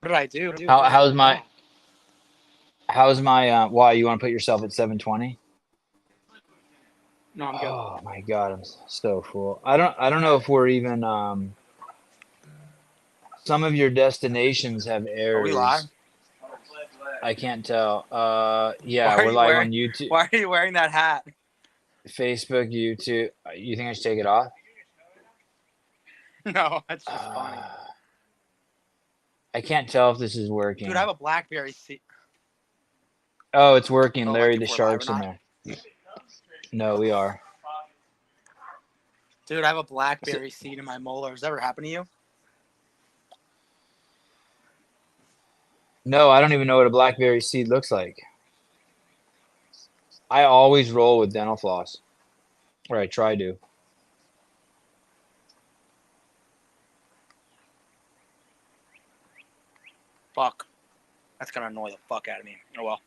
What did I do? How's my why you want to put yourself at 720? No, I'm good. Oh my God, I'm so full. I don't know if we're even some of your destinations have Are we live? errors. I can't tell. Why Yeah, are we're you live wearing? on YouTube, Why are you wearing that hat? Facebook, YouTube. You think I should take it off? No, that's just funny. Uh, I can't tell if this is Dude, I working. have a BlackBerry seat. Oh, it's working. Oh, like Larry if the we're live or Shark's in not? there. No, we are. Dude, I have a So, BlackBerry seat in my molars. Ever happened to you? no, I don't even know what a blackberry seed looks like. I always roll with dental floss, or I try to. Fuck. That's gonna annoy the fuck out of me. Oh well.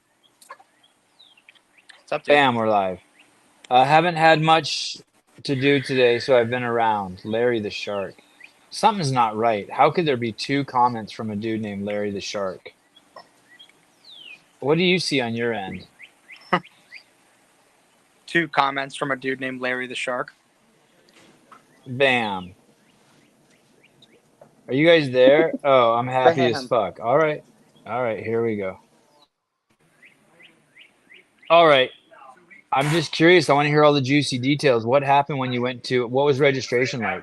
What's up, dude? Bam, we're live. I haven't had much to do today, so I've been around. Larry the Shark. Something's not right. How could there be two comments from a dude named Larry the Shark? What do you see on your end? 2 comments from a dude named Larry the Shark. Bam. Are you guys there? Oh, I'm happy as Bam. fuck. All right. All right, here we go. All right. I'm just curious. I want to hear all the juicy details. What happened when you went to, what was registration like?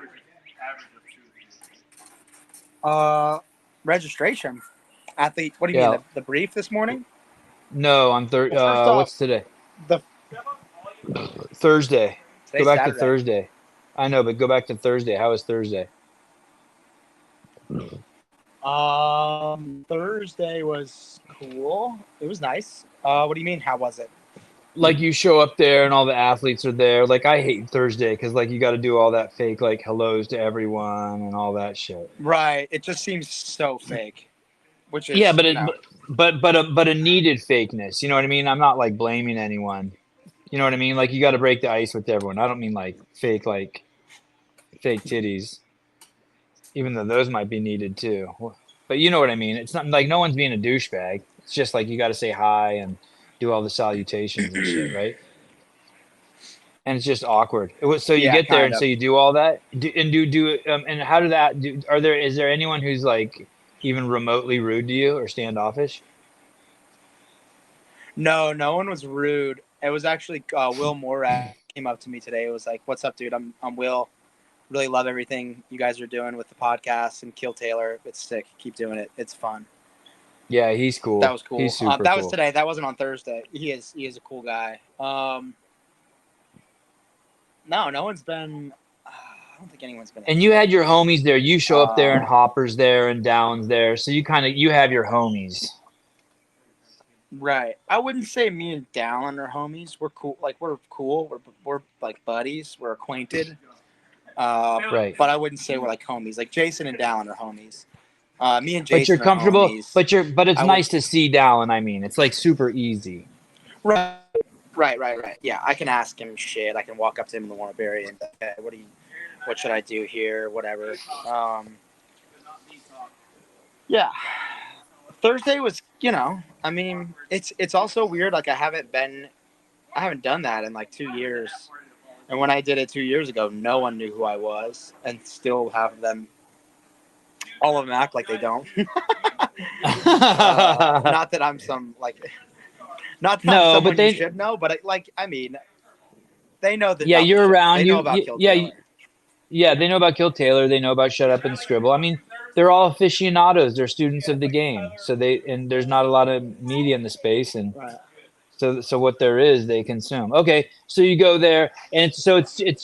Registration at the. What do you mean? Yeah. The brief this morning? No, on Well, first off, what's today? the Thursday. Go today's back to Saturday. Thursday. I know, but go back to Thursday. How was Thursday? Thursday was cool. It was nice. What do you mean? How was it? Like you show up there and all the athletes are there. Like I hate Thursday because like you got to do all that fake like hellos to everyone and all that shit. Right. It just seems so fake, which Yeah, is, you know, but a needed fakeness. You know what I mean? I'm not like blaming anyone. You know what I mean? Like you got to break the ice with everyone. I don't mean like fake titties, even though those might be needed too. But you know what I mean? It's not like no one's being a douchebag. It's just like you got to say hi and do all the salutations and shit, right? And it's just awkward. It was so you yeah, get there kind and so of. you do all that and how did that do? Is there anyone who's like even remotely rude to you or standoffish? No, no one was rude. It was actually Will Morat came up to me today. It was like, "What's up, dude? I'm Will. Really love everything you guys are doing with the podcast and Kill Taylor. It's sick. Keep doing it. It's fun." Yeah, he's That cool. was cool. He's super That was cool. today. That wasn't on Thursday. He is a cool guy. No, no one's been. I don't think anyone's been And you anything. had your homies there. You show up there and Uh, Hopper's there and Down's there. So you have your homies. right. I wouldn't say me and Dallin are homies. We're cool. Like we're cool. We're like buddies. We're acquainted. Right. But I wouldn't say we're like homies. Like Jason and Dallin are homies. Me and But you're Jason are comfortable, homies. but it's I would. nice to see Dallin. I mean, it's like super easy. Right. Right. Yeah, I can ask him shit. I can walk up to him in the Warnerberry and hey, what should I do here? Whatever. Yeah. Thursday was, I mean, it's also weird. Like I haven't done that in like 2 years. And when I did it 2 years ago, no one knew who I was, and still have them. All of them act like they don't. Not that I'm some like, not that I'm No, but someone you should know, but I mean, they know yeah, about the you're show. around. They know about Kill Yeah, Taylor. yeah, they know about Kill Taylor. They know about Shut Up and Scribble. I mean, they're all aficionados. They're students of the game. So and there's not a lot of media in the space, and Right. so what there is, they consume. Okay, so you go there, and it's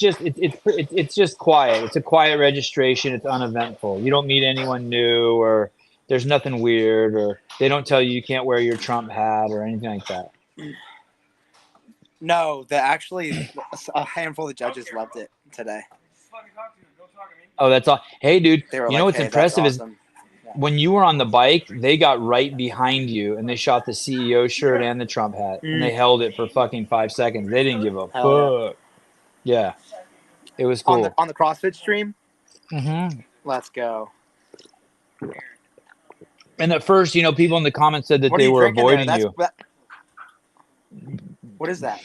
just quiet. It's a quiet registration. It's uneventful. You don't meet anyone new, or there's nothing weird, or they don't tell you can't wear your Trump hat or anything like that. No, a handful of judges loved it today. Oh, that's all. Hey, dude, They were you know like, what's "Hey, that's impressive is awesome." Yeah. when you were on the bike, they got right behind you and they shot the CEO shirt and the Trump hat and they held it for fucking 5 seconds. They didn't give a Hell yeah. fuck. Yeah, it was On the cool. on the CrossFit stream, Mm-hmm. let's go. And at first, you know, people in the comments said that What are they you were drinking there? avoiding you. What is that?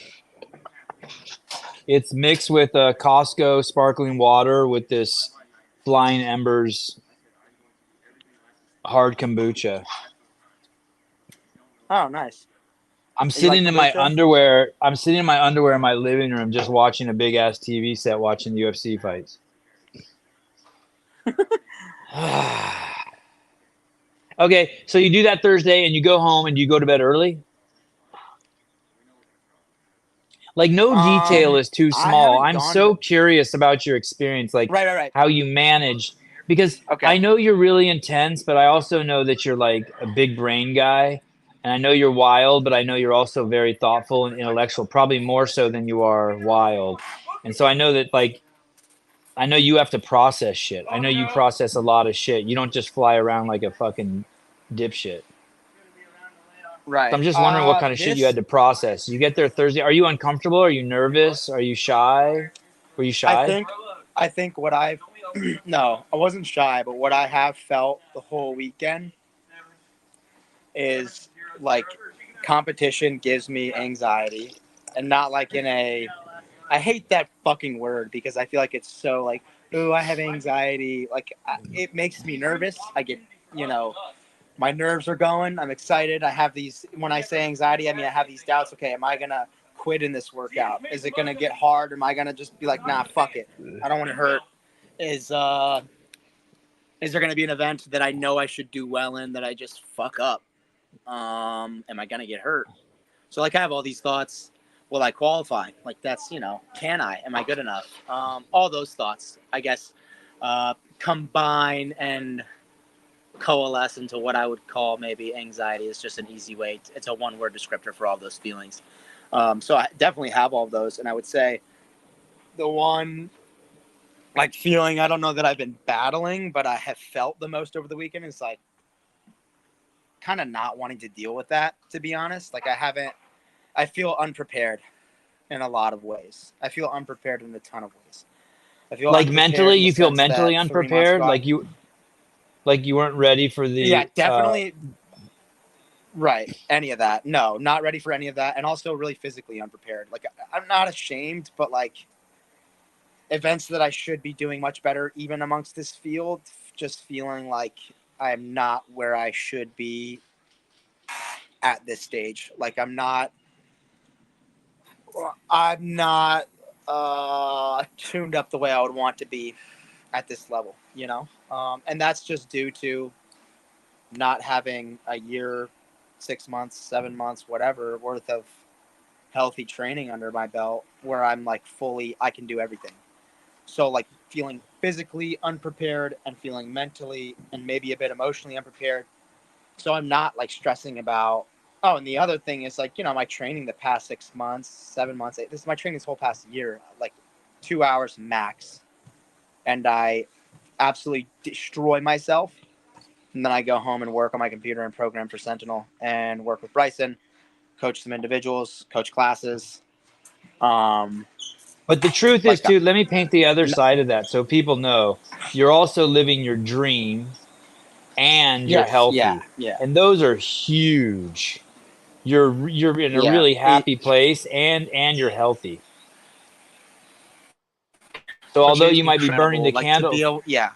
It's mixed with Costco sparkling water with this Flying Embers hard kombucha. Oh, nice. I'm You like sitting in my kombucha? underwear. I'm sitting in my underwear in my living room, just watching a big ass TV set, watching UFC fights. Okay, so you do that Thursday, and you go home, and you go to bed early. Like no detail is too I small. haven't I'm gone to. so curious about your experience, like Right. how you manage, because Okay. I know you're really intense, but I also know that you're like a big brain guy, and I know you're wild, but I know you're also very thoughtful and intellectual, probably more so than you are wild. And so I know that like I know you have to process shit. I know you process a lot of shit. You don't just fly around like a fucking dipshit. So Right. I'm just wondering what kind of shit you had This. to process. You get there Thursday. Are you uncomfortable? Are you nervous? Are you shy? Were you I shy? think. I think what I've. No, I wasn't shy, but what I have felt the whole weekend is like competition gives me anxiety, and not like in a. I hate that fucking word because I feel like it's so like, ooh, I have anxiety. Like it makes me nervous. I get, you know, my nerves are going. I'm excited. I have these. When I say anxiety, I mean I have these doubts. Okay, am I gonna quit in this workout? Is it gonna get hard? Am I gonna just be like, nah, fuck it. I don't want to hurt. Is uh, is there gonna be an event that I know I should do well in that I just fuck up? Am I gonna get hurt? So like I have all these thoughts. Will I qualify? Like that's can I? Am I good enough? All those thoughts, I guess, combine and coalesce into what I would call maybe anxiety. Is just an easy way. It's a one-word descriptor for all those feelings. So I definitely have all of those, and I would say the one like feeling I don't know that I've been battling, but I have felt the most over the weekend is like kind of not wanting to deal with that. To be honest, like I haven't. I feel unprepared in a lot of ways. I feel unprepared in a ton of ways. I feel Like unprepared mentally, in the you feel sense mentally that 3 months unprepared. ago. Like you weren't ready for Yeah, the. definitely. Right. Any of that. No, not ready for any of that. And also really physically unprepared. Like, I'm not ashamed, but like events that I should be doing much better, even amongst this field, just feeling like I'm not where I should be at this stage. Like, I'm not tuned up the way I would want to be at this level, and that's just due to not having a year, 6 months, 7 months, whatever worth of healthy training under my belt where I'm like fully, I can do everything. So like feeling physically unprepared and feeling mentally and maybe a bit emotionally unprepared. So I'm not like stressing about, oh, and the other thing is like, my training the past 6 months, 7 months, this is my training this whole past year, like 2 hours max. And I absolutely destroy myself. And then I go home and work on my computer and program for Sentinel and work with Bryson, coach some individuals, coach classes. Um, But the truth is, like, too. Let me paint the other side of that, so people know you're also living your dream, and you're yes, healthy, and those are huge. You're in a yeah. really happy place, and you're healthy. So Which is incredible. Like to be able, yeah.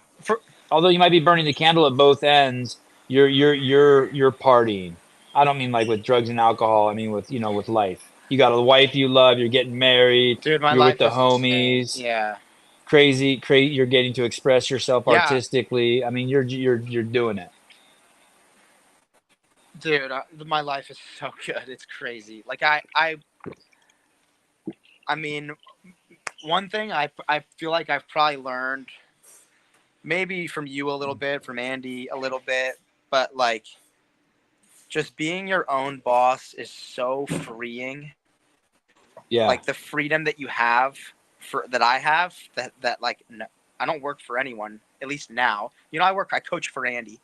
although you might be burning the candle at both ends, you're partying. I don't mean like with drugs and alcohol. I mean with with life. You got a wife you love. You're getting married. Dude, my You're with life the is insane. homies. Yeah. Crazy. You're getting to express yourself Yeah, artistically. I mean, you're doing it. dude, my life is so good. It's crazy. Like I mean, one thing I feel like I've probably learned maybe from you a little bit, from Andy a little bit, but like just being your own boss is so freeing. Yeah. Like the freedom that you have for that I have that like no, I don't work for anyone at least now. I coach for Andy,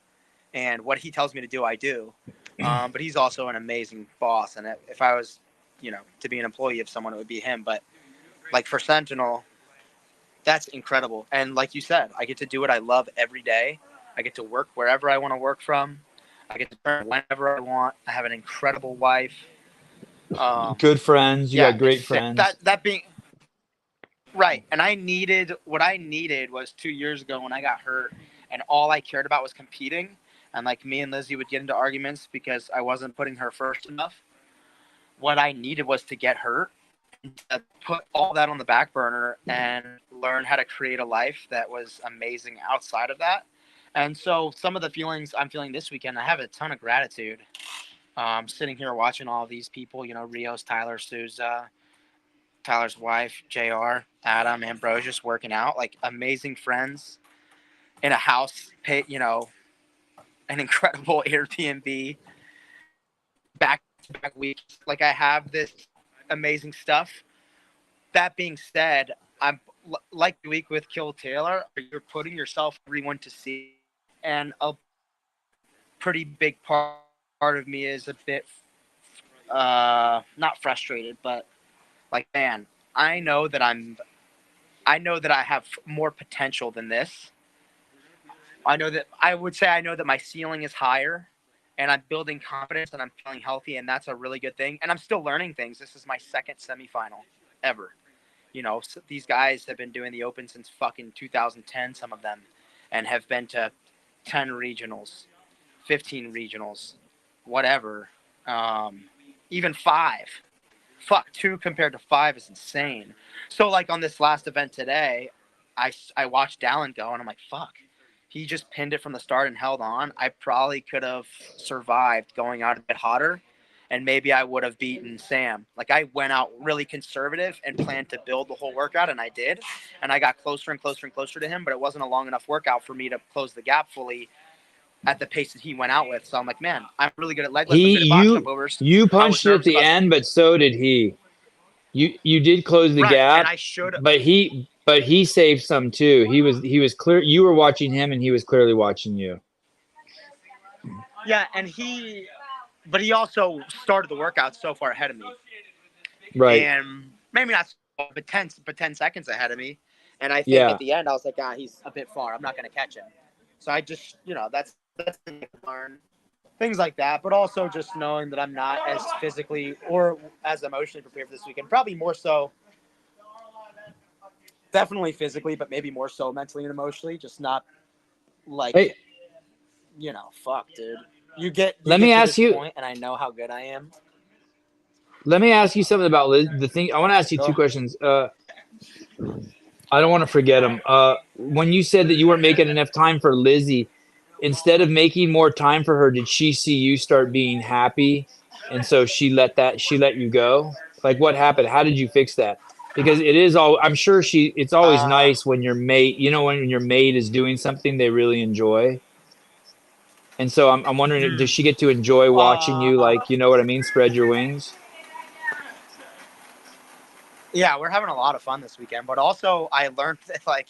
and what he tells me to do, I do. But he's also an amazing boss, and if I was, to be an employee of someone, it would be him. But like for Sentinel, that's incredible. And like you said, I get to do what I love every day. I get to work wherever I want to work from. I get to turn whenever I want. I have an incredible wife. Good friends. You Yeah, got it's great sick. friends. That being right, and what I needed was 2 years ago when I got hurt, and all I cared about was competing. And like me and Lizzie would get into arguments because I wasn't putting her first enough. What I needed was to get hurt and to put all that on the back burner and learn how to create a life that was amazing outside of that. And so some of the feelings I'm feeling this weekend, I have a ton of gratitude. Sitting here watching all these people, Rios, Tyler, Souza, Tyler's wife, JR, Adam, Ambrosius working out, like amazing friends in a house, an incredible Airbnb, back to back weeks. Like I have this amazing stuff. That being said, I'm like the week with Kill Taylor, you're putting yourself everyone to see, and a pretty big part of me is a bit not frustrated, but like, man, I know that I know that I have more potential than this. I know that my ceiling is higher, and I'm building confidence and I'm feeling healthy, and that's a really good thing. And I'm still learning things. This is my second semifinal ever. So these guys have been doing the Open since fucking 2010, some of them, and have been to 10 regionals, 15 regionals, whatever, even five. Fuck, two compared to five is insane. So like on this last event today, I watched Dallin go and I'm like, fuck. He just pinned it from the start and held on. I probably could have survived going out a bit hotter, and maybe I would have beaten Sam. Like I went out really conservative and planned to build the whole workout, and I did. And I got closer and closer and closer to him, but it wasn't a long enough workout for me to close the gap fully at the pace that he went out with. So I'm like, man, I'm really good at leg lifts. I'm He good at box jump you overs. you I was punched it at nervous the about end, but so did he. You did close the right, and gap, I should. but he saved some too. He was clear. You were watching him, and he was clearly watching you. Yeah, but he also started the workout so far ahead of me, Right. and maybe not, but 10 seconds ahead of me. And I think at Yeah. the end, I was like, he's a bit far. I'm not going to catch him. So I just, that's the thing I learned. Things like that, but also just knowing that I'm not as physically or as emotionally prepared for this weekend. Probably more so, definitely physically, but maybe more so mentally and emotionally. Just not like, Hey, fuck, dude. You let me get to ask this you. point, and I know how good I am. Let me ask you something about the thing. I want to ask you two Oh, questions. I don't want to forget them. When you said that you weren't making enough time for Lizzie, instead of making more time for her, did she see you start being happy, and so she let you go? Like what happened? How did you fix that? Because it is all. I'm sure it's always uh, nice when your mate, when your mate is doing something they really enjoy. And so I'm wondering, does hmm. she get to enjoy watching you? uh, Like, you know what I mean? Spread your wings. yeah, we're having a lot of fun this weekend, but also I learned that like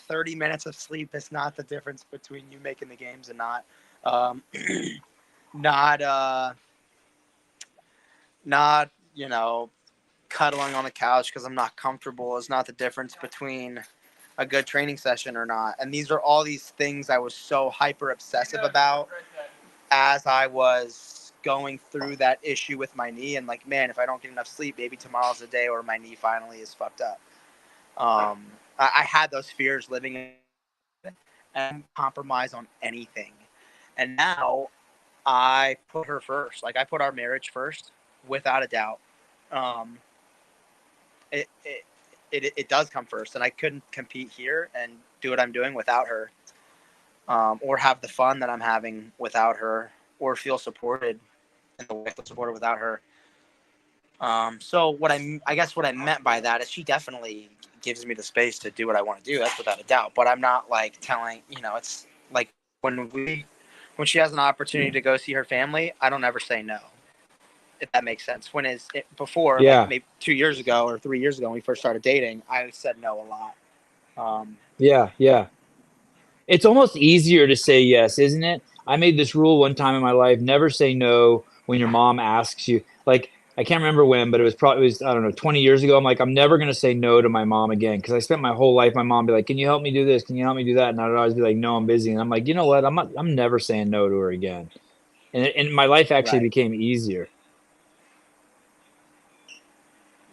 30 minutes of sleep is not the difference between you making the games and not. Um, not not cuddling on the couch because I'm not comfortable is not the difference between a good training session or not. And these are all these things I was so hyper obsessive about as I was going through that issue with my knee. And like, man, if I don't get enough sleep, maybe tomorrow's the day where my knee finally is fucked up. I had those fears living in and compromise on anything. And now I put her first. Like I put our marriage first, without a doubt. Um, it, it it does come first, and I couldn't compete here and do what I'm doing without her, or have the fun that I'm having without her, or feel supported in the way I feel supported without her. So I guess what I meant by that is she definitely gives me the space to do what I want to do. That's without a doubt. But I'm not like telling, it's like when she has an opportunity to go see her family, I don't ever say no. If that makes sense. Before, like Yeah. maybe 2 years ago or 3 years ago when we first started dating, I said no a lot. Yeah. Yeah. It's almost easier to say yes, isn't it? I made this rule one time in my life: never say no when your mom asks you. Like I can't remember when, but it was, I don't know, 20 years ago. I'm like, I'm never going to say no to my mom again. Because I spent my whole life, my mom be like, can you help me do this? Can you help me do that? And I'd always be like, no, I'm busy. And I'm like, you know what? I'm never saying no to her again. And my life actually Right. became easier.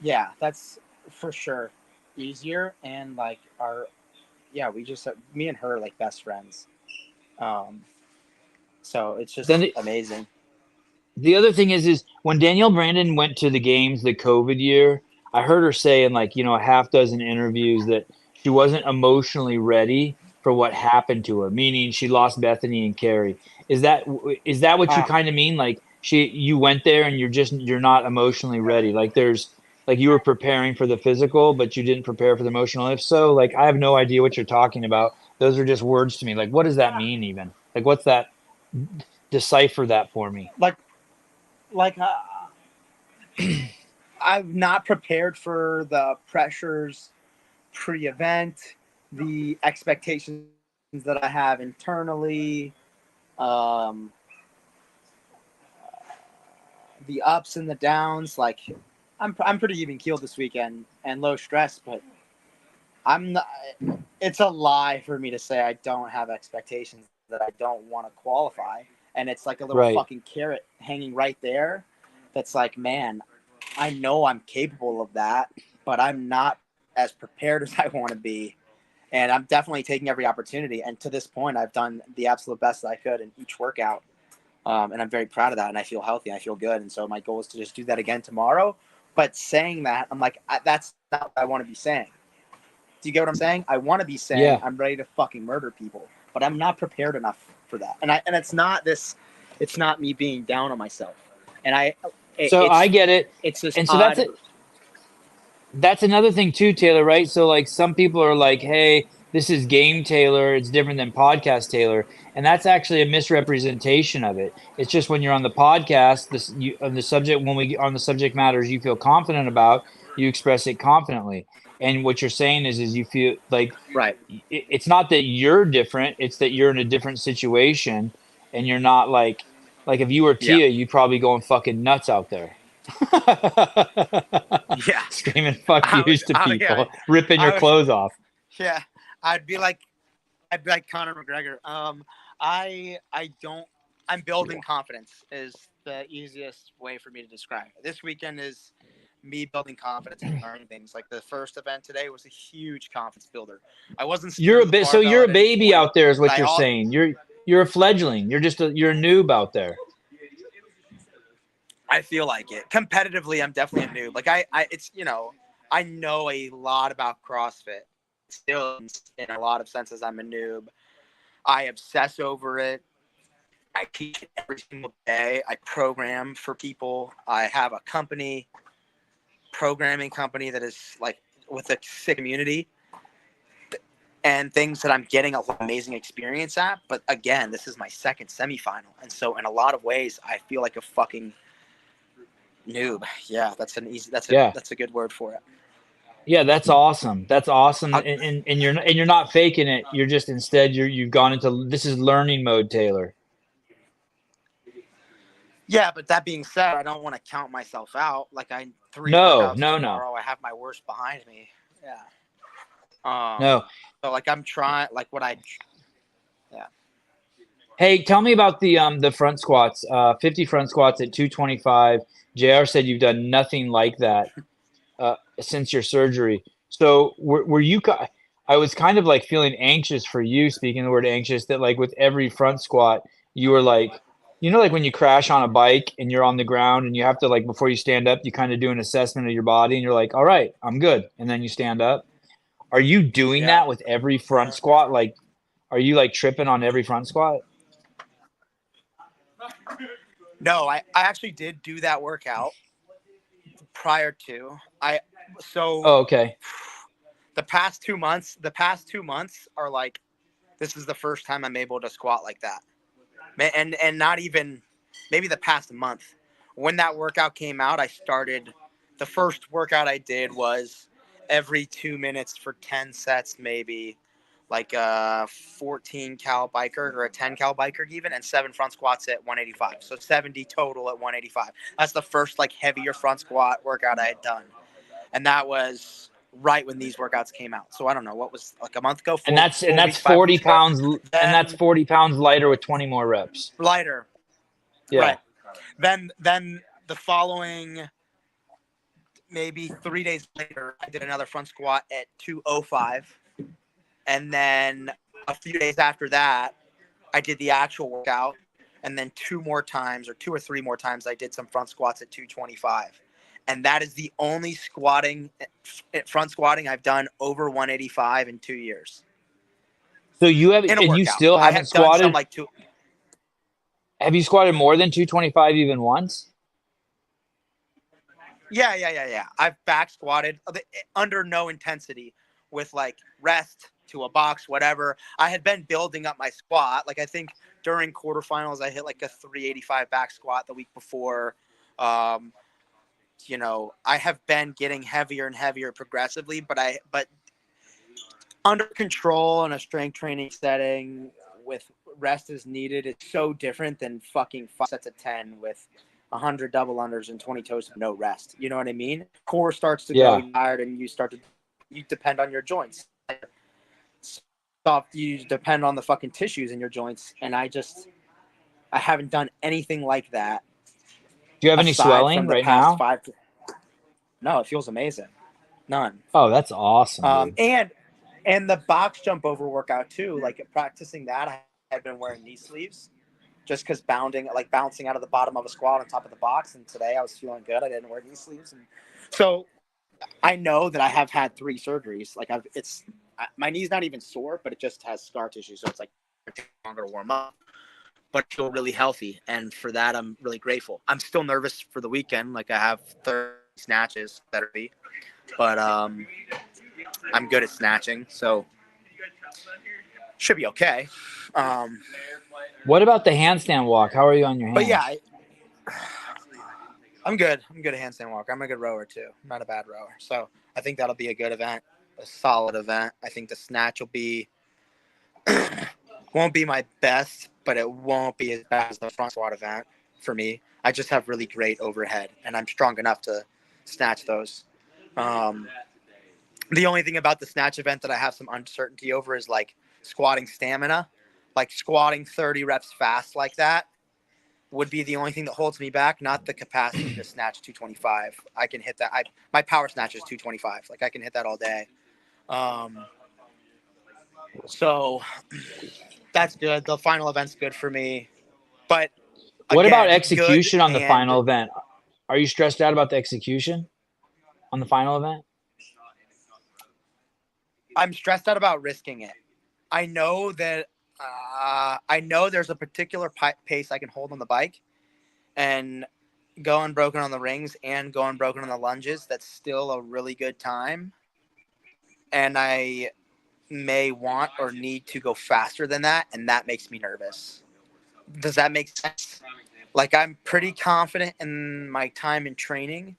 Yeah, that's for sure easier. And like yeah, we just, me and her are like best friends. Um, so it's Then just amazing. the other thing is when Danielle Brandon went to the games the COVID year, I heard her say in like, a half dozen interviews that she wasn't emotionally ready for what happened to her, meaning she lost Bethany and Carrie. Is that what you Ah, kind of mean? Like you went there and you're not emotionally ready. Like there's like you were preparing for the physical, but you didn't prepare for the emotional. If so, like I have no idea what you're talking about. Those are just words to me. Like what does that mean even? Like what's that? Decipher that for me. like like I'm not prepared for the pressures pre-event, the expectations that I have internally, um, the ups and the downs. Like I'm pretty even keeled this weekend and low stress, but I'm not. It's a lie for me to say I don't have expectations, that I don't want to qualify, and it's like a little Right. fucking carrot hanging right there. That's like, man, I know I'm capable of that, but I'm not as prepared as I want to be. And I'm definitely taking every opportunity. And to this point, I've done the absolute best that I could in each workout. And I'm very proud of that. And I feel healthy. And I feel good. And so my goal is to just do that again tomorrow. But saying that, I'm like, that's not what I want to be saying. Do you get what I'm saying? I want to be saying Yeah. I'm ready to fucking murder people, but I'm not prepared enough for that. And it's not this. It's not me being down on myself. And So I get it. it's this And so that's odd. it. That's another thing too, Taylor, right? So like some people are like, "Hey, this is game Taylor. It's different than podcast Taylor." And that's actually a misrepresentation of it. It's just when you're on the podcast, on the subject when we on the subject matters you feel confident about, you express it confidently. And what you're saying is you feel like Right. it's not that you're different, it's that you're in a different situation and you're not like if you were Yeah. Tia, you'd probably going fucking nuts out there. Yeah. Screaming "fuck I would. yous" to Oh yeah. people, ripping your I would. clothes off. Yeah. I'd be like. I'd be like Conor McGregor. I don't. I'm building confidence is the easiest way for me to describe it. This weekend is me building confidence and learning things. Like the first event today was a huge confidence builder. I wasn't You're scared a of the bit so barbell you're a at any baby point, out there is but what you're saying. You're a fledgling. You're a noob out there. I feel like it. Competitively, I'm definitely a noob. Like it's I know a lot about CrossFit. Still, in a lot of senses, I'm a noob. I obsess over it. I teach it every single day. I program for people. I have a programming company that is like with a sick community and things that I'm getting a lot of amazing experience at. But again, this is my second semifinal. And so in a lot of ways, I feel like a fucking noob. Yeah, Yeah. that's a good word for it. Yeah, that's awesome. That's awesome. Uh, And you're not faking it. You're just instead you've gone into this is learning mode, Taylor. yeah, but that being said, I don't want to count myself out. Like I three No, workouts no, no. tomorrow. I have my worst behind me. Yeah. No. So like I'm trying like what I yeah. Hey, tell me about the front squats. 50 front squats at 225. JR said you've done nothing like that since your surgery. So were you? I was kind of like feeling anxious for you. Speaking the word anxious, that like with every front squat, you were like, like when you crash on a bike and you're on the ground and you have to like before you stand up, you kind of do an assessment of your body and you're like, all right, I'm good, and then you stand up. Are you doing Yeah. that with every front squat? Like, are you like tripping on every front squat? No, I actually did do that workout prior to. I so Oh, okay. the past 2 months are like this is the first time I'm able to squat like that. And not even maybe the past month. When that workout came out, I started the first workout I did was every 2 minutes for 10 sets maybe like a 14 cal biker or a 10 cal biker even, and 7 front squats at 185. So 70 total at 185. That's the first like heavier front squat workout I had done, and that was right when these workouts came out. So I don't know what was like a month ago, And that's 4 weeks, 5 40 weeks ago. pounds, and that's Then 40 pounds lighter with 20 more reps. lighter, Yeah. right? Then the following maybe 3 days later, I did another front squat at 205. And then a few days after that, I did the actual workout. And then 2 or 3 more times, I did some front squats at 225. And that is the only front squatting I've done over 185 in 2 years. So you have, In a and you workout. still I haven't have done some squatted. like two. Have you squatted more than 225 even once? Yeah. I've back squatted under no intensity with like rest to a box, whatever. I had been building up my squat. Like I think during quarterfinals, I hit like a 385 back squat the week before. Um, I have been getting heavier and heavier progressively, but under control in a strength training setting with rest as needed is so different than fucking 5 sets of 10 with 100 double unders and 20 toes of no rest. You know what I mean? Core starts to go tired and you depend on your joints. You depend on the fucking tissues in your joints. And I haven't done anything like that. Do you have any swelling from the right past now? 5. No, it feels amazing. None. Oh, that's awesome. And the box jump over workout too, like practicing that, I had been wearing knee sleeves just because bouncing out of the bottom of a squat on top of the box. And today I was feeling good. I didn't wear knee sleeves. And so I know that I have had 3 surgeries. Like my knee's not even sore, but it just has scar tissue. So it's like longer to warm up, but I feel really healthy. And for that, I'm really grateful. I'm still nervous for the weekend. Like I have 30 snatches that are be, but I'm good at snatching, so should be okay. What about the handstand walk? How are you on your hands? But yeah, I'm good. I'm good at handstand walk. I'm a good rower too. I'm not a bad rower. So I think that'll be a good event, a solid event. I think the snatch will be won't be my best, but it won't be as bad as the front squat event for me. I just have really great overhead, and I'm strong enough to snatch those. The only thing about the snatch event that I have some uncertainty over is like squatting stamina. Like squatting 30 reps fast like that would be the only thing that holds me back, not the capacity to snatch 225. I can hit that. My power snatch is 225. Like I can hit that all day. So that's good. The final event's good for me. But what again, about execution on the final event? Are you stressed out about the execution on the final event? I'm stressed out about risking it. I know that I know there's a particular pace I can hold on the bike and go unbroken on the rings and go unbroken on the lunges. That's still a really good time. And I may want or need to go faster than that. And that makes me nervous. Does that make sense? Like I'm pretty confident in my time in training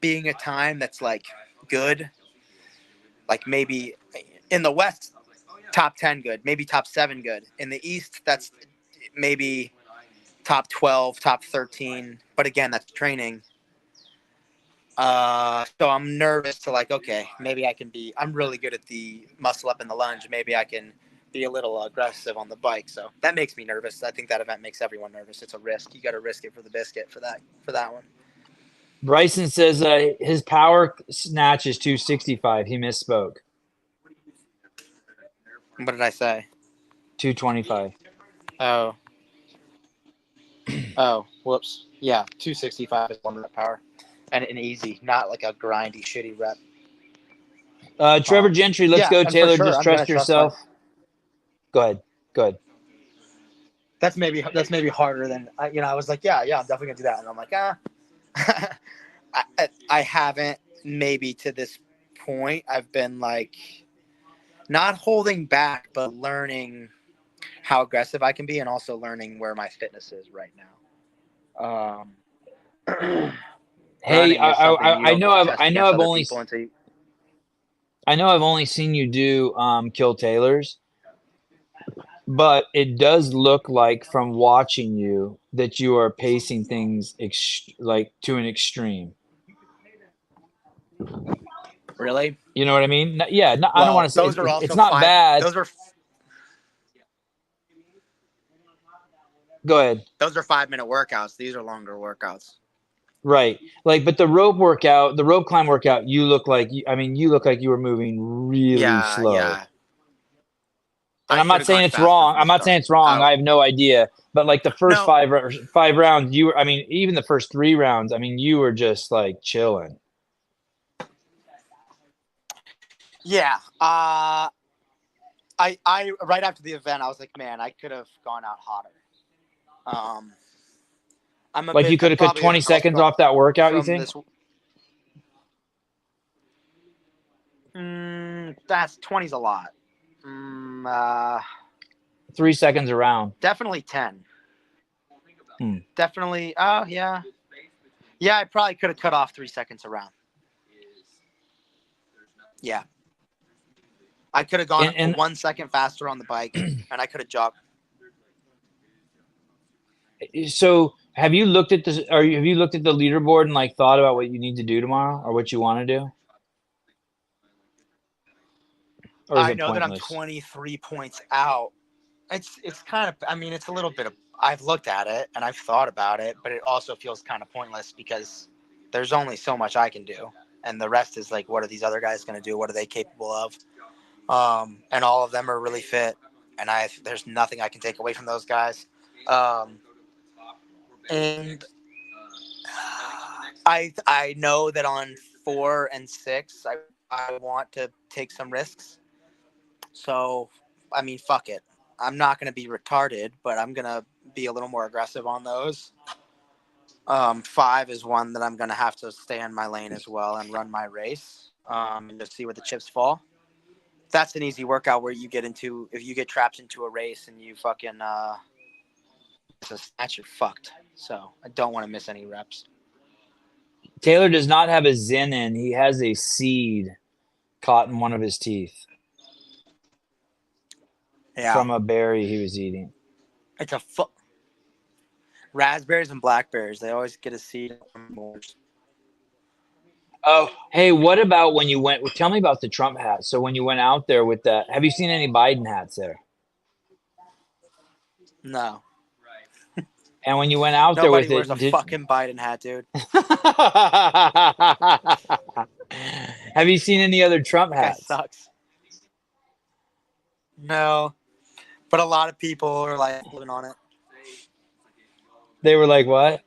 being a time that's like good. Like maybe in the West, top 10 good, maybe top 7 good. In the East, that's maybe top 12, top 13. But again, that's training. So I'm nervous to like, okay, maybe I'm really good at the muscle up in the lunge. Maybe I can be a little aggressive on the bike. So that makes me nervous. I think that event makes everyone nervous. It's a risk. You got to risk it for the biscuit for that one. Bryson says his power snatch is 265. He misspoke. What did I say? 225. Oh, whoops. Yeah, 265 is 1 rep power. And an easy, not like a grindy, shitty rep. Trevor Gentry, let's go, Taylor. Sure, just trust yourself. Go ahead. That's maybe harder than I was like, yeah, I'm definitely gonna do that. And I'm like, I haven't maybe to this point. I've been like not holding back, but learning how aggressive I can be and also learning where my fitness is right now. Hey, I know I've only seen you do Kill Taylors, but it does look like from watching you that you are pacing things like to an extreme. Really? You know what I mean? Yeah, no, I don't Well, want to say those are it's also not five. bad. Go ahead. Those are 5-minute workouts. These are longer workouts. Right. Like, but the rope workout, the rope climb workout, you look like, I mean, you look like you were moving really Yeah, slow. yeah. And I I'm should not have saying gone it's faster wrong. from the I'm not saying start. it's wrong. I have no idea. But like the first No, five rounds, you were, I mean, even the first 3 rounds, I mean, you were just like chilling. yeah. I right after the event, I was like, man, I could have gone out hotter. I'm a Like bit. you could I'm have cut probably 20 seconds from off that workout, you from think? this. That's 20's a lot. 3 seconds around. Definitely 10. Hmm. Definitely. Oh yeah. Yeah, I probably could have cut off 3 seconds around. Yeah. I could have gone And 1 second faster on the bike, and I could have jogged. so have you looked at this, or have you looked at the leaderboard and like thought about what you need to do tomorrow or what you want to do? Or is I it know that I'm pointless? 23 points out. It's kind of. I mean, it's a little bit of. I've looked at it and I've thought about it, but it also feels kind of pointless because there's only so much I can do, and the rest is like, what are these other guys going to do? What are they capable of? And all of them are really fit, and there's nothing I can take away from those guys. And I know that on 4 and 6, I want to take some risks. So, I mean, fuck it. I'm not going to be retarded, but I'm going to be a little more aggressive on those. 5 is one that I'm going to have to stay in my lane as well and run my race and just see where the chips fall. That's an easy workout where you get into, if you get trapped into a race and you fucking miss a snatch, you're fucked. So I don't want to miss any reps. Taylor does not have a Zen in. He has a seed caught in one of his teeth. Yeah. From a berry he was eating. It's a raspberries and blackberries. They always get a seed. Oh, hey, what about when you went? Tell me about the Trump hat. So when you went out there with that, have you seen any Biden hats there? No. And when you went out there Nobody with wears it, a fucking Biden hat, dude. have you seen any other Trump That guy hats? sucks. No. But a lot of people are like living on it. They were like, what?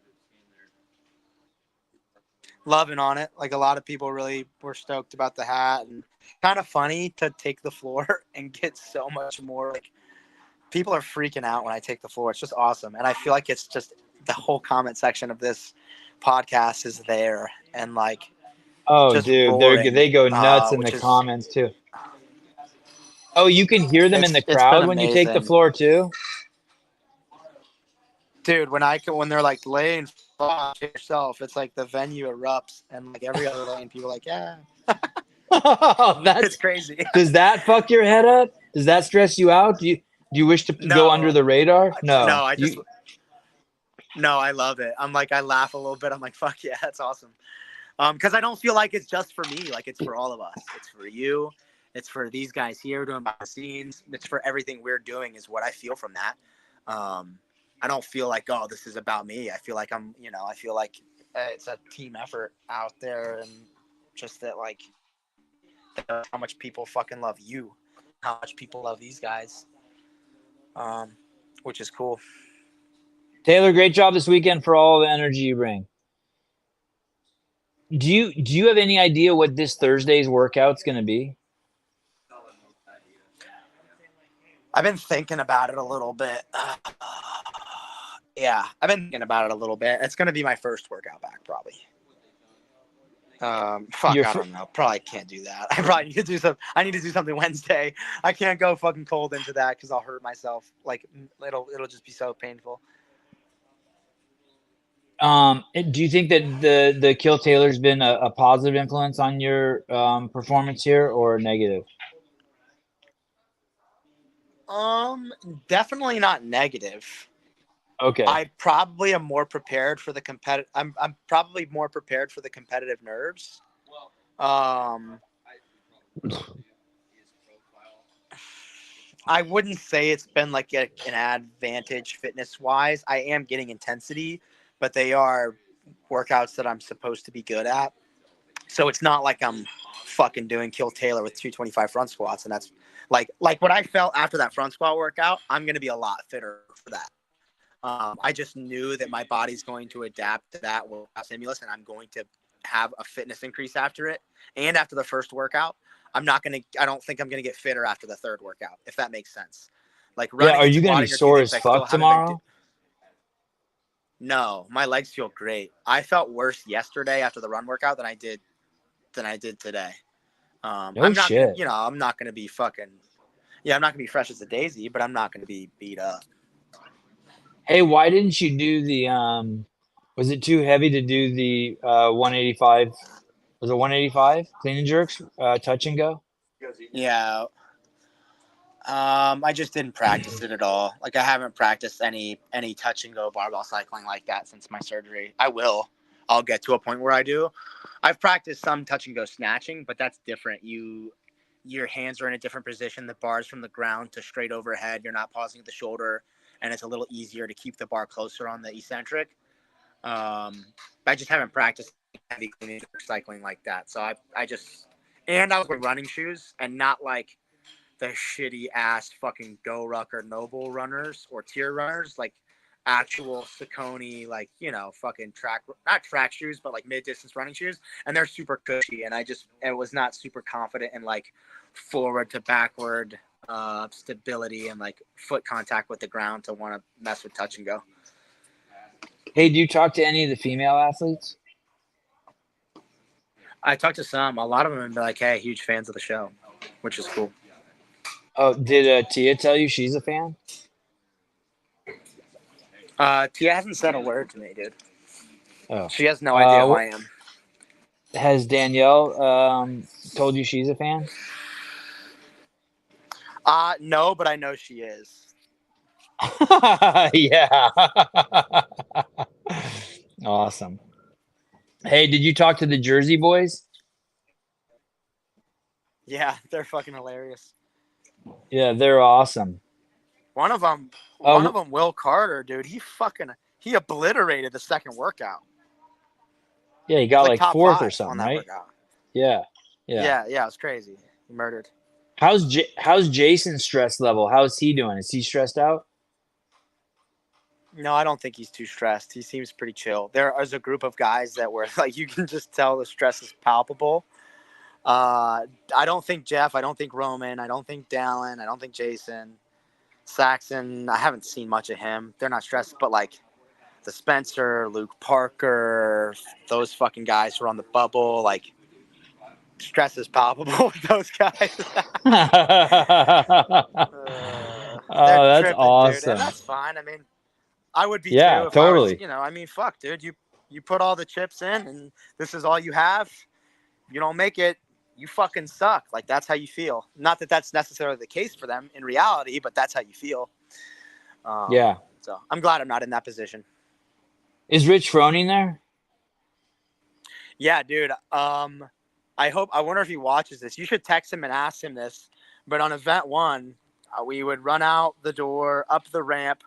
Loving on it. Like a lot of people really were stoked about the hat, and kind of funny to take the floor and get so much more. Like people are freaking out when I take the floor. It's just awesome. And I feel like it's just the whole comment section of this podcast is there and like Oh, just dude, roaring, they go nuts in the which is comments too. Oh, you can hear them in the it's been crowd when you take the amazing. floor too? Dude, when they're like laying off yourself, it's like the venue erupts and like every other lane, people are like, yeah. It's crazy. Does that fuck your head up? Does that stress you out? Do you wish to go under the radar? No. No, I love it. I'm like, I laugh a little bit. I'm like, fuck yeah, that's awesome. Because I don't feel like it's just for me. Like it's for all of us. It's for you. It's for these guys here doing behind the scenes. It's for everything we're doing is what I feel from that. I don't feel like, oh, this is about me. I feel like I feel like it's a team effort out there, and just that, like, how much people fucking love you, how much people love these guys, which is cool. Taylor, great job this weekend for all the energy you bring. Do you have any idea what this Thursday's workout's going to be? I've been thinking about it a little bit. Yeah, I've been thinking about it a little bit. It's going to be my first workout back, probably. I don't know. Probably can't do that. I probably need to do some. I need to do something Wednesday. I can't go fucking cold into that because I'll hurt myself. Like it'll just be so painful. Do you think that the Kill Taylor's been a positive influence on your performance here or negative? Definitely not negative. Okay. I probably am more prepared for the competitive. I'm probably more prepared for the competitive nerves. Um, I wouldn't say it's been like an advantage fitness wise. I am getting intensity, but they are workouts that I'm supposed to be good at. So it's not like I'm fucking doing Kill Taylor with 225 front squats, and that's like what I felt after that front squat workout. I'm gonna be a lot fitter for that. I just knew that my body's going to adapt to that workout stimulus, and I'm going to have a fitness increase after it. And after the first workout, I don't think I'm going to get fitter after the third workout, if that makes sense. Like Yeah. running Are and you gonna be squatting are two sore things as I still fuck haven't been tomorrow? No, my legs feel great. I felt worse yesterday after the run workout than I did today. No I'm not going to, shit. I'm not going to be fucking, yeah, I'm not going to be fresh as a daisy, but I'm not going to be beat up. Hey, why didn't you do the was it too heavy to do the 185? Was it 185 clean and jerks touch and go? Yeah. I just didn't practice it at all. Like I haven't practiced any touch and go barbell cycling like that since my surgery. I will. I'll get to a point where I do. I've practiced some touch and go snatching, but that's different. Your hands are in a different position. The bar's from the ground to straight overhead. You're not pausing at the shoulder, and it's a little easier to keep the bar closer on the eccentric. I just haven't practiced heavy clean cycling like that. So I just and I was wearing running shoes and not like the shitty ass fucking Go Ruck or Noble runners or tier runners, like actual Saucony, like, fucking not track shoes, but like mid distance running shoes. And they're super cushy. And I was not super confident in like forward to backward stability and like foot contact with the ground to want to mess with touch and go. Hey, do you talk to any of the female athletes? I talked to some, a lot of them, and be like, hey, huge fans of the show, which is cool. Oh, did Tia tell you she's a fan? Tia hasn't said a word to me, dude. Oh, She has no idea who I am. has Danielle told you she's a fan? No, but I know she is. Yeah. Awesome. Hey, did you talk to the Jersey boys? Yeah, they're fucking hilarious. Yeah, they're awesome. One of them, Will Carter, dude. He obliterated the second workout. Yeah, he got Like like top fourth or five something, on that right? workout. Yeah. Yeah. Yeah, it was crazy. He murdered. How's Jason's stress level? How's he doing? Is he stressed out? No, I don't think he's too stressed. He seems pretty chill. There is a group of guys that were like, you can just tell the stress is palpable. I don't think Jeff. I don't think Roman. I don't think Dallin. I don't think Jason. Saxon. I haven't seen much of him. They're not stressed, but like the Spencer, Luke Parker, those fucking guys who are on the bubble, like stress is palpable with those guys. They're Oh, that's tripping, dude, and awesome. that's fine. I mean, I would be Yeah, too if I was, totally. I mean, fuck, dude, you put all the chips in, and this is all you have. You don't make it, you fucking suck. Like that's how you feel. Not that that's necessarily the case for them in reality, but that's how you feel. Yeah. So I'm glad I'm not in that position. Is Rich Froning there? Yeah, dude. I wonder if he watches this. You should text him and ask him this. But on event one, we would run out the door, up the ramp,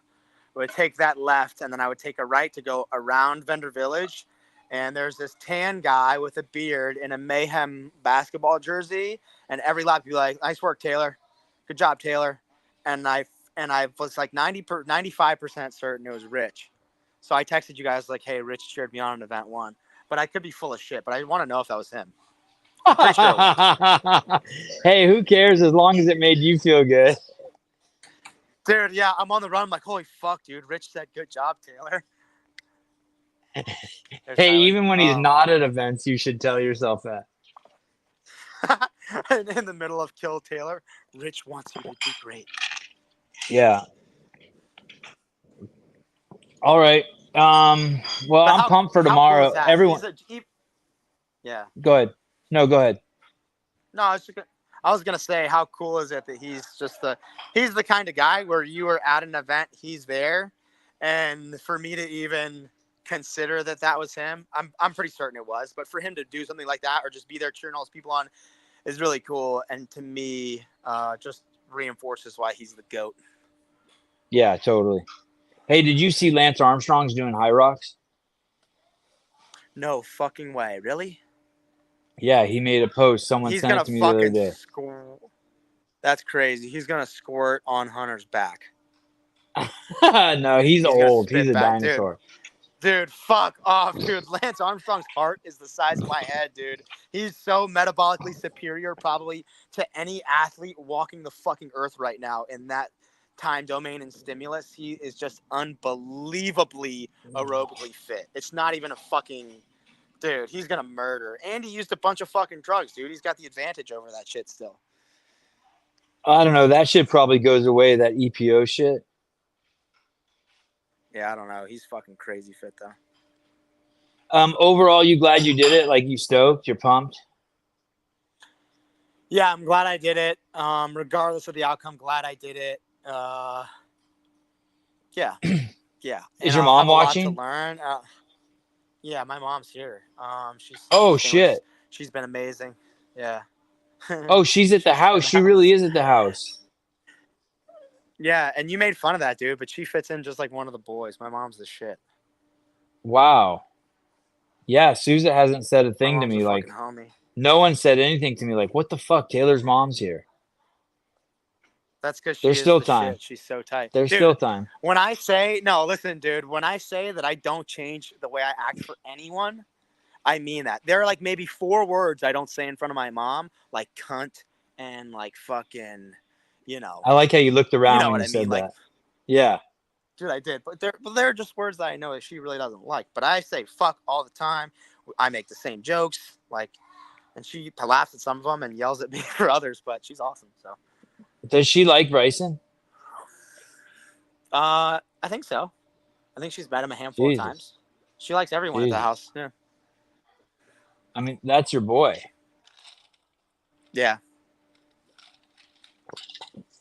would take that left, and then I would take a right to go around Vendor Village. And there's this tan guy with a beard in a Mayhem basketball jersey, and every lap he'd be like, "Nice work, Taylor. Good job, Taylor." And I was like 95% certain it was Rich. So I texted you guys like, "Hey, Rich cheered me on event one," but I could be full of shit. But I want to know if that was him. I'm pretty sure it was. Hey, who cares as long as it made you feel good? Dude, yeah, I'm on the run. I'm like, holy fuck, dude. Rich said, "Good job, Taylor." There's Hey, Tyler. even when he's not at events, you should tell yourself that. In the middle of Kill Taylor, Rich wants you to do great. Yeah. All right. Well, I'm pumped for How cool tomorrow. is that? Everyone, Yeah. go ahead. No, go ahead. No, I was gonna say, how cool is it that he's the kind of guy where you were at an event, he's there, and for me to even consider that was him, I'm pretty certain it was, but for him to do something like that or just be there cheering all his people on is really cool, and to me, just reinforces why he's the GOAT. Yeah, totally. Hey, did you see Lance Armstrong's doing high rocks? No fucking way, really? Yeah, he made a post. Someone He's sent it gonna to me the other fucking day. score. That's crazy. He's gonna squirt on Hunter's back. No, he's He's gonna old. He's spit a back, dude. dinosaur. Dude, fuck off, dude. Lance Armstrong's heart is the size of my head, dude. He's so metabolically superior, probably, to any athlete walking the fucking earth right now in that time domain and stimulus. He is just unbelievably aerobically fit. It's not even a fucking dude. He's gonna murder. And he used a bunch of fucking drugs, dude. He's got the advantage over that shit still. I don't know. That shit probably goes away. That EPO shit. Yeah, I don't know. He's fucking crazy fit though. Overall, you glad you did it? Like you stoked? You're pumped? Yeah, I'm glad I did it. Regardless of the outcome, glad I did it. Yeah, yeah. Is And your I'll mom have a lot to watching? learn. Yeah, my mom's here. She's Oh staying with us. shit. She's been amazing. Yeah. Oh, she's at the She's house. in the She really house. is at the house. Yeah, and you made fun of that, dude, but she fits in just like one of the boys. My mom's the shit. Wow. Yeah, Sousa hasn't said a My thing to mom's a me. fucking Like, homie. no one said anything to me. Like, what the fuck? Taylor's mom's here. That's because she There's is still the time. shit. She's so tight. There's still Dude, time. when I say, no, listen, dude, when I say that I don't change the way I act for anyone, I mean that. There are like maybe 4 words I don't say in front of my mom, like cunt and like fucking, you know, I like how you looked you around know when what you I mean? said Like, that. Yeah. dude, I did, but they're just words that I know that she really doesn't like. But I say fuck all the time. I make the same jokes, like, and she laughs at some of them and yells at me for others. But she's awesome. So, Does she like Bryson? I think so. I think she's met him a handful of Jesus. times. She likes everyone at the Jesus. house. Yeah. I mean, that's your boy. Yeah.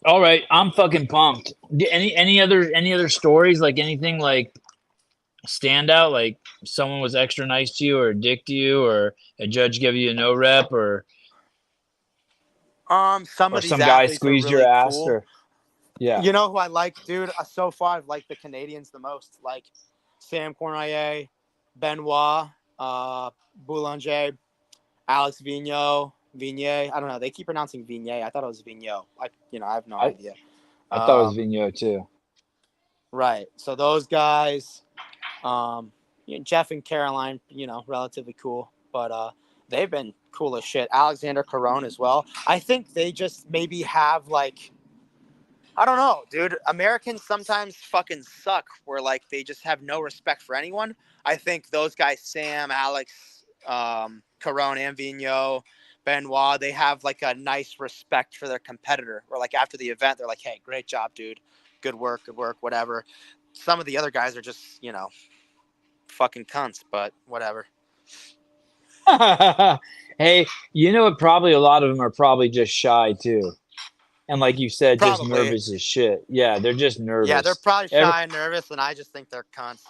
All right, I'm fucking pumped. Any other stories? Like anything like stand out? Like someone was extra nice to you, or a dick to you, or a judge gave you a no rep, Some or of these some guy athletes are squeezed your really ass, cool. or yeah. You know who I like, dude? So far, I've liked the Canadians the most. Like Sam Cormier, Benoit, Boulanger, Alex Vignot. I don't know. They keep pronouncing Vignot. I thought it was Vignot. I have no I idea. I thought it was Um, Vigneault too. right. So those guys, Jeff and Caroline, relatively cool, but they've been cool as shit. Alexander Caron as well. I think they just maybe have like, I don't know, dude. Americans sometimes fucking suck where like they just have no respect for anyone. I think those guys, Sam, Alex, Caron, and Vigneault, Benoit, they have like a nice respect for their competitor. Or like after the event, they're like, hey, great job, dude. Good work, whatever. Some of the other guys are just, fucking cunts, but whatever. Hey, you know what? Probably a lot of them are probably just shy too, and like you said, just Probably. nervous as shit. Yeah, they're just Yeah, they're nervous. probably shy and nervous, and I just think they're cunts.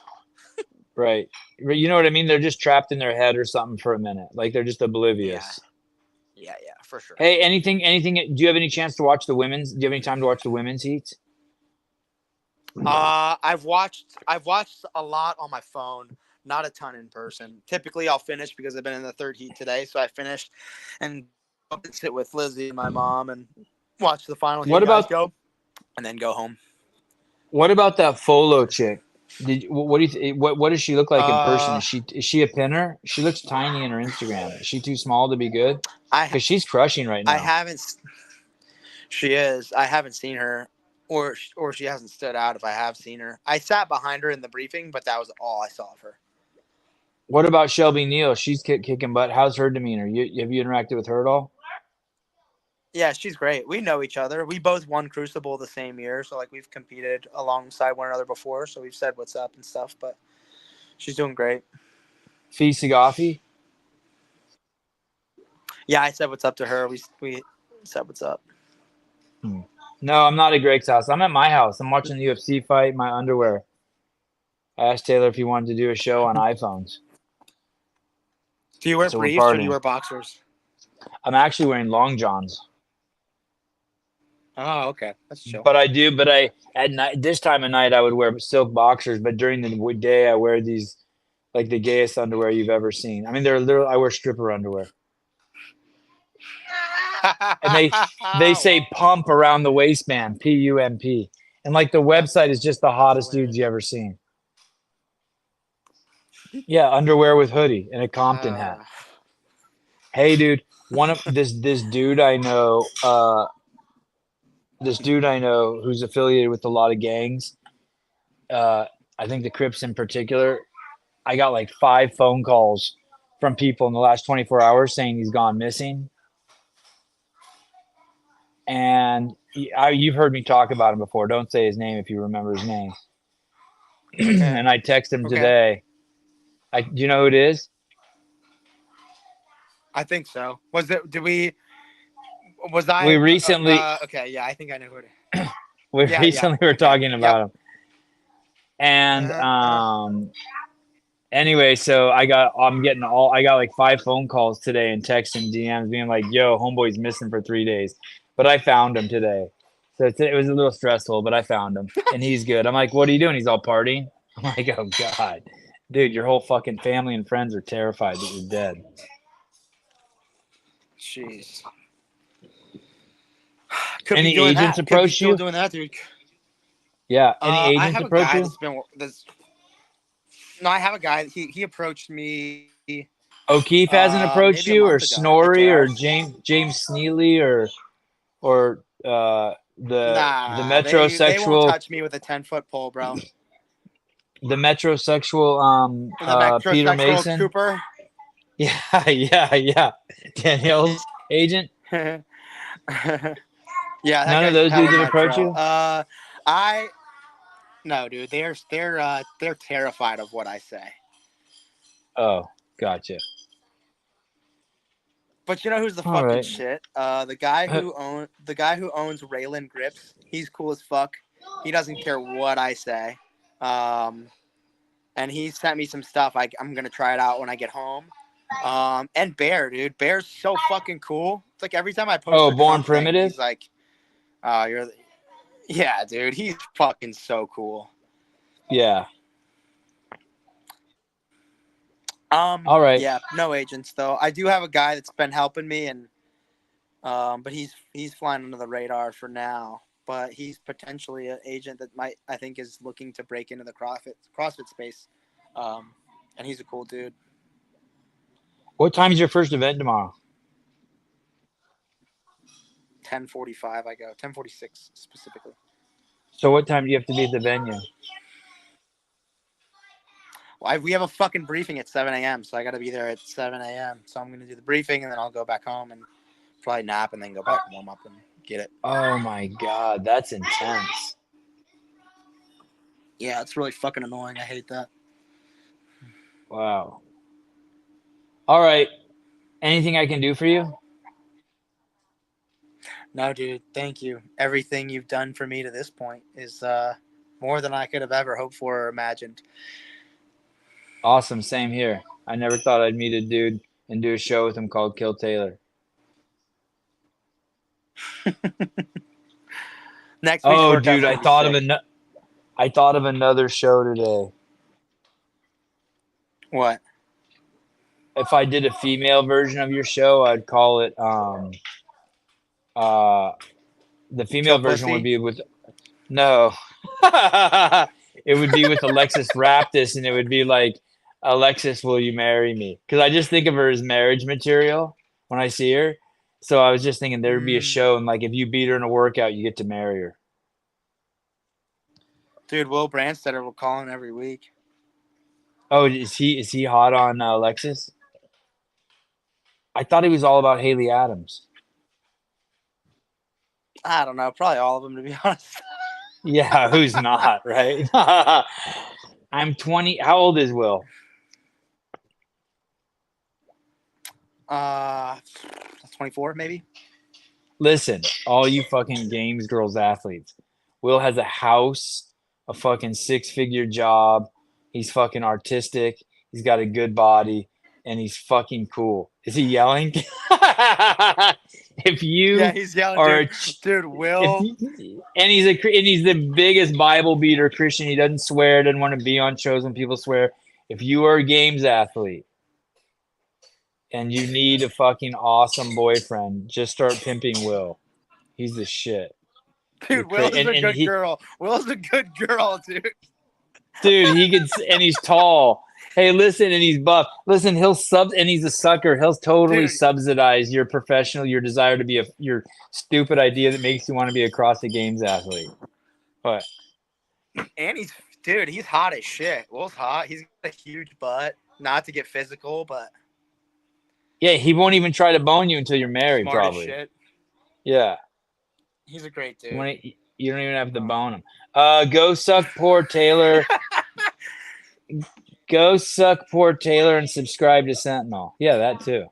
Right. You know what I mean? They're just trapped in their head or something for a minute. Like they're just Yeah. oblivious. Yeah, for sure. Hey, anything? Do you have any chance to watch the women's? Do you have any time to watch the women's heats? I've watched a lot on my phone, not a ton in person. Typically, I'll finish because I've been in the third heat today, so I finished and sit with Lizzie and my mom and watch the final What heat guys about go, and then go home. what about that Folo chick? What do you what does she look like in person? Uh, Is she a pinner? She looks tiny in her Instagram. Is she too small to be good? I Because she's crushing right I now. haven't. She is. I haven't seen her, or she hasn't stood out. If I have seen her, I sat behind her in the briefing, but that was all I saw of her. What about Shelby Neal? She's kicking butt. How's her demeanor? Have you interacted with her at all? Yeah, she's great. We know each other. We both won Crucible the same year, so like we've competed alongside one another before. So we've said what's up and stuff. But she's doing great. Fee Sagafi? Yeah, I said what's up to her. We Said what's up. No, I'm not at Greg's house. I'm at my house. I'm watching the UFC fight in my underwear. I asked Taylor if he wanted to do a show on iPhones. Do you wear So we're briefs or do you partying. wear boxers? I'm actually wearing long johns. Oh, okay. That's chill. But I at night this time of night I would wear silk boxers, but during the day I wear these like the gayest underwear you've ever seen. I mean, they're literally I wear stripper underwear. And they say pump around the waistband, PUMP. And like the website is just the hottest dudes you ever seen. Yeah, underwear with hoodie and a Compton hat. Hey dude, one of this dude I know, who's affiliated with a lot of gangs. I think the Crips in particular. I got like 5 phone calls from people in the last 24 hours saying he's gone missing. And you've heard me talk about him before. Don't say his name if you remember his name. Okay. And I texted him Okay. today. Do you know who it is? I think so. Was it? Did we? Was I? We recently. Okay. Yeah, I think I know who it is. We recently were talking about him. And anyway, so I got like 5 phone calls today and texts and DMs being like, "Yo, homeboy's missing for 3 days," but I found him today. So it was a little stressful, but I found him and he's good. I'm like, "What are you doing?" He's all partying. I'm like, "Oh God, dude, your whole fucking family and friends are terrified that you're dead." Jeez. Could Any be doing agents that. Could be approach still you? doing that, dude. Yeah. Any I agents have a approach guy you? that's been. No, I have a guy. He approached me. O'Keefe hasn't approached maybe a you, or month ago. I think Snorri, they or are. James Sneely, or the Nah, they won't metrosexual touch me with a 10-foot pole, bro. the metrosexual The Peter metrosexual Mason. Cooper. Yeah. Danielle's agent. Yeah, that None of guy's those hella dudes have approached metro. you? No, dude. They're terrified of what I say. Oh, gotcha. But you know who's the All fucking right. shit? The guy who owns Raylan Grips. He's cool as fuck. He doesn't care what I say. And he sent me some stuff. I'm gonna try it out when I get home. And Bear, dude. Bear's so fucking cool. It's like every time I post a Born Trump thing, Primitive? he's like, yeah, dude. He's fucking so cool. Yeah. All right. Yeah, no agents though. I do have a guy that's been helping me, and but he's flying under the radar for now. But he's potentially an agent that I think is looking to break into the CrossFit space. And he's a cool dude. What time is your first event tomorrow? 10:45 I go. 10:46 specifically. So what time do you have to be at the venue? Well, we have a fucking briefing at 7 a.m. So I got to be there at 7 a.m. So I'm gonna do the briefing and then I'll go back home and probably nap and then go back and warm up and get it. Oh my God, that's intense. Yeah, it's really fucking annoying. I hate that. Wow. All right. Anything I can do for you? No, dude. Thank you. Everything you've done for me to this point is more than I could have ever hoped for or imagined. Awesome. Same here. I never thought I'd meet a dude and do a show with him called Kill Taylor. Next week's Oh, workout's dude, gonna be sick. I thought of another show today. What? If I did a female version of your show, I'd call it the female Kill version would pussy? be with no. It would be with Alexis Raptis, and it would be like, Alexis, will you marry me? Because I just think of her as marriage material when I see her. So I was just thinking there would be a show, and like if you beat her in a workout, you get to marry her. Dude, Will Brandstetter will call in every week. Oh, is he hot on Alexis? I thought he was all about Haley Adams. I don't know. Probably all of them, to be honest. Yeah, who's not, right? I'm 20. How old is Will? 24 maybe. Listen, all you fucking games girls athletes. Will has a house, a fucking 6-figure job. He's fucking artistic. He's got a good body, and he's fucking cool. Is he yelling? If Yeah, you he's yelling, are a dude. Will, and he's the biggest Bible beater Christian. He doesn't swear, doesn't want to be on shows when people swear. If you are a games athlete and you need a fucking awesome boyfriend, just start pimping Will. He's the shit. You're dude, Will crazy, is a and good he, girl. Will's a good girl, dude. dude, he can, and he's tall. Hey, listen, and he's buff. Listen, and he's a sucker. He'll totally Dude. subsidize your desire to be your stupid idea that makes you want to be a CrossFit Games athlete. What? And he's hot as shit. Will's hot. He's got a huge butt. Not to get physical, but Yeah, he won't even try to bone you until you're married, smart probably. as shit. Yeah. He's a great dude. You don't even have to bone him. Go suck poor Taylor. Go suck poor Taylor and subscribe to Sentinel. Yeah, that too.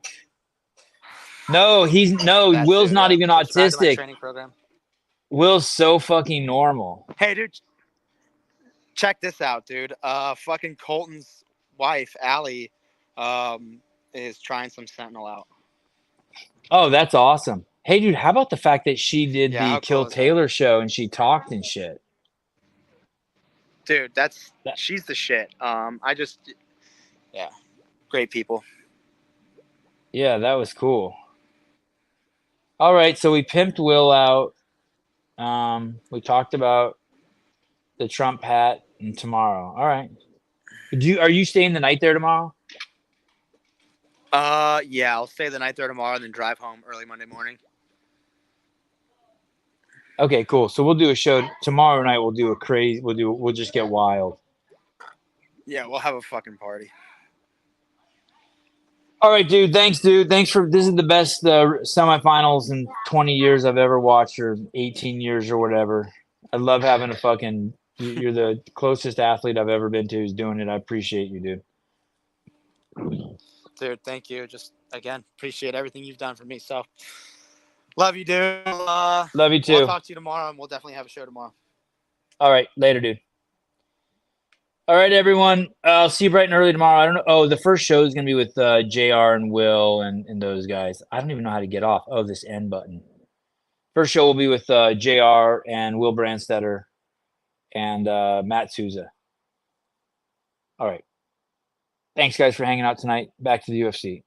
No, That Will's too, not yeah. even Subscribe to my autistic. training program. Will's so fucking normal. Hey, dude, check this out, dude. Fucking Colton's wife, Allie, is trying some Sentinel out. Oh, that's awesome. Hey, dude, how about the fact that she did Yeah, the how Kill cool is that? Taylor show and she talked and shit? Dude, she's the shit. Yeah, great people. Yeah, that was cool. All right, so we pimped Will out. We talked about the Trump hat and tomorrow. All right. Are you staying the night there tomorrow? Yeah, I'll stay the night there tomorrow and then drive home early Monday morning. Okay, cool. So we'll do a show tomorrow night. We'll just get wild. Yeah, we'll have a fucking party. All right, dude. Thanks, dude. This is the best semifinals in 20 years I've ever watched, or 18 years or whatever. I love having a fucking. You're the closest athlete I've ever been to who's doing it. I appreciate you, dude. Dude, thank you. Just again, appreciate everything you've done for me. So, love you, dude. Love you too. I'll talk to you tomorrow, and we'll definitely have a show tomorrow. All right, later, dude. All right, everyone. I'll see you bright and early tomorrow. I don't know. Oh, the first show is going to be with JR and Will and those guys. I don't even know how to get off. Oh, this end button. First show will be with JR and Will Brandstetter and Matt Souza. All right. Thanks, guys, for hanging out tonight. Back to the UFC.